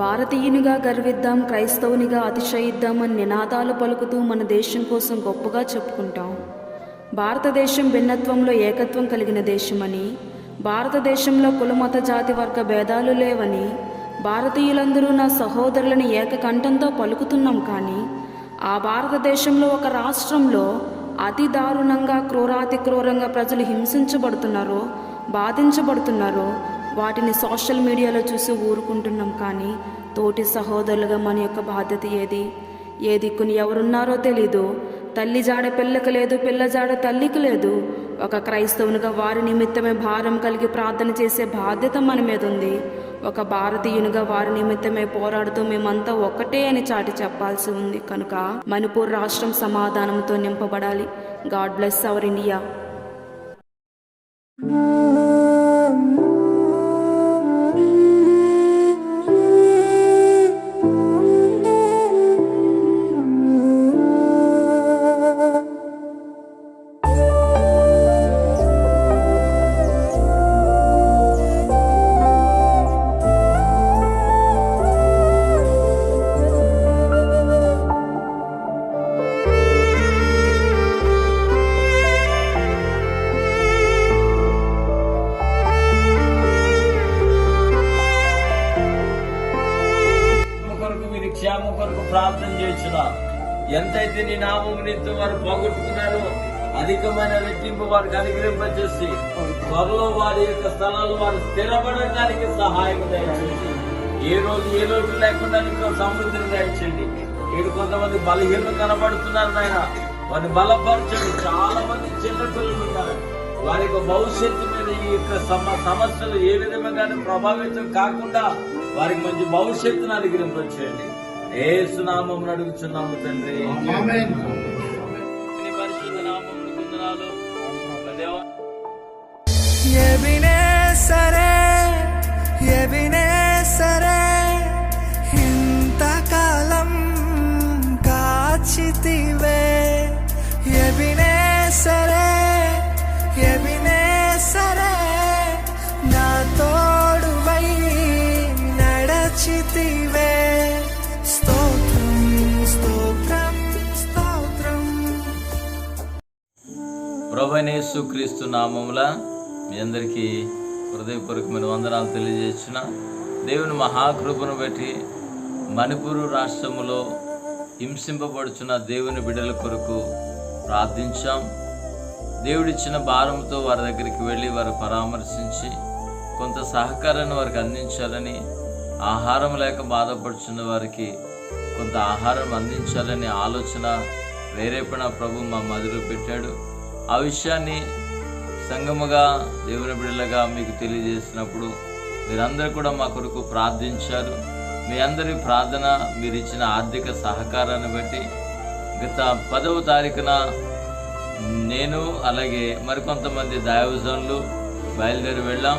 భారతీయునిగా గర్విద్దాం, క్రైస్తవునిగా అతిశయిద్దాం అని నినాదాలు పలుకుతూ మన దేశం కోసం గొప్పగా చెప్పుకుంటాం. భారతదేశం భిన్నత్వంలో ఏకత్వం కలిగిన దేశమని, భారతదేశంలో కులమత జాతి వర్గ భేదాలు లేవని, భారతీయులందరూ నా సహోదరులని ఏకకంఠంతో పలుకుతున్నాం. కానీ ఆ భారతదేశంలో ఒక రాష్ట్రంలో అతి దారుణంగా క్రూరాతి క్రూరంగా ప్రజలు హింసించబడుతున్నారో, బాధించబడుతున్నారో వాటిని సోషల్ మీడియాలో చూసి ఊరుకుంటున్నాం. కానీ తోటి సహోదరులుగా మన యొక్క బాధ్యత ఏది? ఏ దిక్కుని ఎవరున్నారో తెలీదు. తల్లి జాడ పిల్లకి లేదు, పిల్ల జాడ తల్లికి లేదు. ఒక క్రైస్తవునిగా వారి నిమిత్తమే భారం కలిగి ప్రార్థన చేసే బాధ్యత మన మీద ఉంది. ఒక భారతీయునిగా వారి నిమిత్తమే పోరాడుతూ మేమంతా ఒక్కటే అని చాటి చెప్పాల్సి ఉంది. కనుక మణిపూర్ రాష్ట్రం సమాధానంతో నింపబడాలి. God bless our India. క్షేమం కొరకు ప్రార్థన చేసిన ఎంతైతే నీ నామం నిమిత్తం వారు పోగొట్టుకున్నారో అధికమైన రెట్టింపు వారికి అనుగ్రహింపచేసి త్వరలో వారి యొక్క స్థలాలు వారు స్థిరపడడానికి సహాయం దయచేయండి. ఏ రోజు లేకుండా సమృద్ధిని దయచేయండి. ఇక్కడ కొంతమంది బలహీనలు కనబడుతున్నారు నాయన, వారిని బలపరచండి. చాలా మంది చిన్న పిల్లలు ఉన్నారు, వారి యొక్క భవిష్యత్తు మీద ఈ యొక్క సమస్యలు ఏ విధంగా ప్రభావితం కాకుండా వారికి మంచి భవిష్యత్తును అనుగ్రహింపచేయండి. యేసు నామమున అడుగుచున్నాము తండ్రి. పరిశుద్ధ నామమున వందనాలు. ఎబినేసరే ఇంతకాలం కాచితివే, ఎబినేసరే నా తోడువై నడచితివే. ప్రభువైన యేసుక్రీస్తు నామముల మీ అందరికీ హృదయపూర్వకమైన వందనాలు తెలియజేసిన దేవుని మహాకృపను బట్టి మణిపూర్ రాష్ట్రములో హింసింపబడుచున్న దేవుని బిడ్డల కొరకు ప్రార్థించాం. దేవుడిచ్చిన భారంతో వారి దగ్గరికి వెళ్ళి వారు పరామర్శించి కొంత సహకారాన్ని వారికి అందించాలని, ఆహారం లేక బాధపడుచున్న వారికి కొంత ఆహారం అందించాలని ఆలోచన ప్రేరేపణ ప్రభు మా మదిలో పెట్టాడు. ఆ విషయాన్ని సంఘముగా దేవుని బిడ్డలుగా మీకు తెలియజేసినప్పుడు మీరందరూ కూడా మా కొరకు ప్రార్థించారు. మీ అందరి ప్రార్థన, మీరు ఇచ్చిన ఆర్థిక సహకారాన్ని బట్టి గత 10వ తారీఖున నేను అలాగే మరికొంతమంది దైవజనులు బయలుదేరి వెళ్ళాం.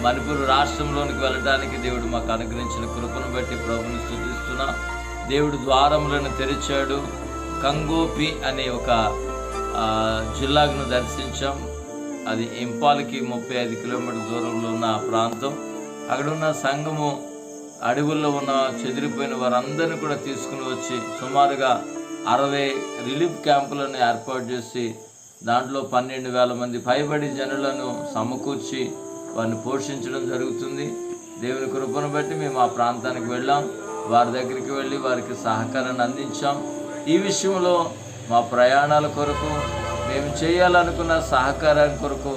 మణిపూర్ రాష్ట్రంలోనికి వెళ్ళడానికి దేవుడు మాకు అనుగ్రహించిన కృపను బట్టి ప్రభుని స్తుతిస్తున్నా. దేవుడు ద్వారములను తెరిచాడు. కంగోపి అనే ఒక జిల్లాను దర్శించాం. అది ఇంపాల్కి 35 కిలోమీటర్ల దూరంలో ఉన్న ప్రాంతం. అక్కడ ఉన్న సంఘము అడవుల్లో ఉన్న చెదిరిపోయిన వారందరినీ కూడా తీసుకుని వచ్చి సుమారుగా 60 రిలీఫ్ క్యాంపులను ఏర్పాటు చేసి దాంట్లో 12,000 మంది పైబడి జనులను సమకూర్చి వారిని పోషించడం జరుగుతుంది. దేవుని కృపను బట్టి మేము ఆ ప్రాంతానికి వెళ్ళాం. వారి దగ్గరికి వెళ్ళి వారికి సహకారాన్ని అందించాం. ఈ విషయంలో మా ప్రయాణాల కొరకు, మేము చేయాలనుకున్న సహకారం కొరకు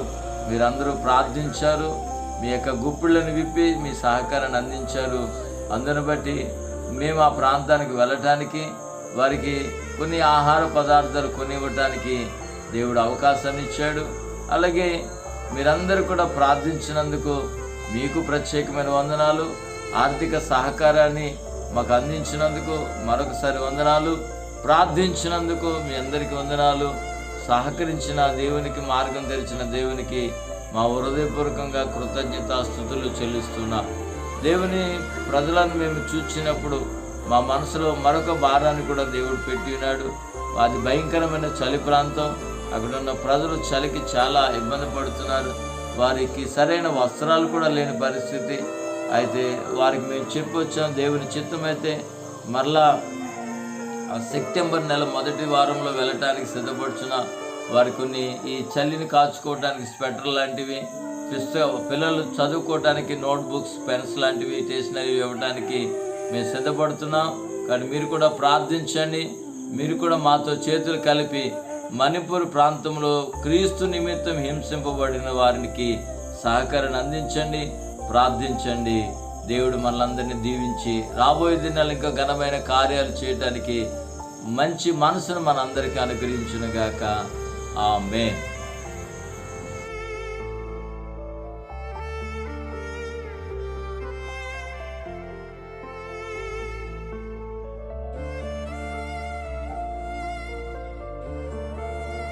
మీరందరూ ప్రార్థించారు. మీ యొక్క గుప్పిళ్ళను విప్పి మీ సహకారాన్ని అందించారు. అందును బట్టి మేము ఆ ప్రాంతానికి వెళ్ళటానికి, వారికి కొన్ని ఆహార పదార్థాలు కొనివ్వటానికి దేవుడు అవకాశాన్ని ఇచ్చాడు. అలాగే మీరందరూ కూడా ప్రార్థించినందుకు మీకు ప్రత్యేకమైన వందనాలు. ఆర్థిక సహకారాన్ని మాకు అందించినందుకు మరొకసారి వందనాలు. ప్రార్థించినందుకు మీ అందరికీ వందనాలు. సహకరించిన దేవునికి, మార్గం తెరిచిన దేవునికి మా హృదయపూర్వకంగా కృతజ్ఞతాస్తుతులు చెల్లిస్తున్నా. దేవుని ప్రజలను మేము చూచినప్పుడు మా మనసులో మరొక భారాన్ని కూడా దేవుడు పెట్టి ఉన్నాడు. అది భయంకరమైన చలి ప్రాంతం. అక్కడున్న ప్రజలు చలికి చాలా ఇబ్బంది పడుతున్నారు. వారికి సరైన వస్త్రాలు కూడా లేని పరిస్థితి. అయితే వారికి మేము చెప్పొచ్చాం, దేవుని చిత్తమైతే మరలా సెప్టెంబర్ నెల మొదటి వారంలో వెళ్ళటానికి సిద్ధపడుచున్న వారి కొన్ని ఈ చలిని కాచుకోవడానికి స్వెటర్ లాంటివి, పిల్లలు చదువుకోవడానికి నోట్బుక్స్, పెన్స్ లాంటివి, స్టేషనరీ ఇవ్వడానికి మేము సిద్ధపడుతున్నాం. కానీ మీరు కూడా ప్రార్థించండి. మీరు కూడా మాతో చేతులు కలిపి మణిపూర్ ప్రాంతంలో క్రీస్తు నిమిత్తం హింసింపబడిన వారికి సహకారాన్ని అందించండి, ప్రార్థించండి. దేవుడు మనలందరినీ దీవించి రాబోయే దినాలు ఇంకా ఘనమైన కార్యాలు చేయడానికి మంచి మనసును మనందరికీ అనుగ్రహించును గాక. ఆమేన్.